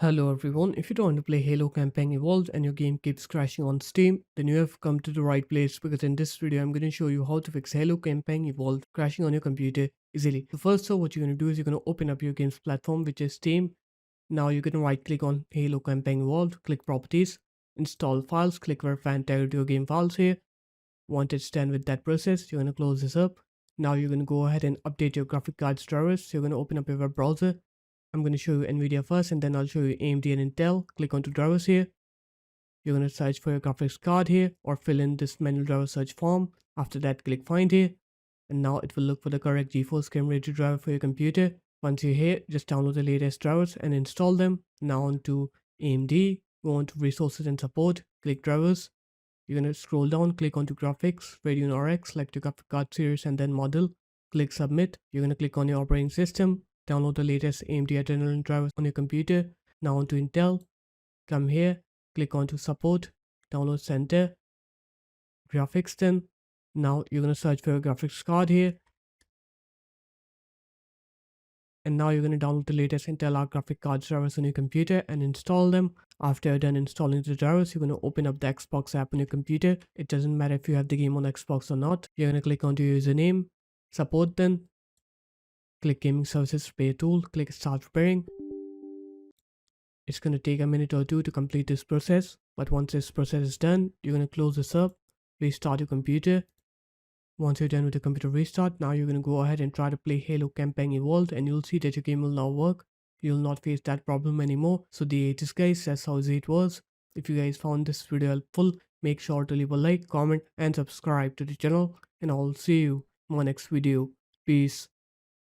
Hello everyone, if you don't want to play Halo Campaign Evolved and your game keeps crashing on Steam, then you have come to the right place because in this video I'm going to show you how to fix Halo Campaign Evolved crashing on your computer easily. So first off, what you're going to do is you're going to open up your game's platform, which is Steam. Now you're going to right click on Halo Campaign Evolved, click Properties, install files, click Verify and tag to your game files here. Once it's done with that process, you're going to close this up. Now you're going to go ahead and update your graphic card's drivers. So you're going to open up your web browser. I'm going to show you NVIDIA first and then I'll show you AMD and Intel. Click onto drivers here. You're going to search for your graphics card here or fill in this manual driver search form. After that, click find here. And now it will look for the correct GeForce Game Ready driver for your computer. Once you're here, just download the latest drivers and install them. Now onto AMD, go on to resources and support, click drivers. You're going to scroll down, click onto graphics, Radeon RX, select your graphic card series and then model. Click submit. You're going to click on your operating system. Download the latest AMD Adrenalin drivers on your computer. Now onto Intel. Come here, click onto support, download center, graphics then. Now you're going to search for your graphics card here. And now you're going to download the latest Intel Arc graphic card drivers on your computer and install them. After you're done installing the drivers, you're going to open up the Xbox app on your computer. It doesn't matter if you have the game on Xbox or not. You're going to click onto your username, support then. Click Gaming Services Repair Tool, click Start Repairing. It's going to take a minute or two to complete this process, but once this process is done, you're going to close this up, restart your computer. Once you're done with the computer restart, now you're going to go ahead and try to play Halo Campaign Evolved and you'll see that your game will now work. You'll not face that problem anymore. So the it is guys, that's how easy it was. If you guys found this video helpful, make sure to leave a like, comment and subscribe to the channel and I'll see you in my next video. Peace.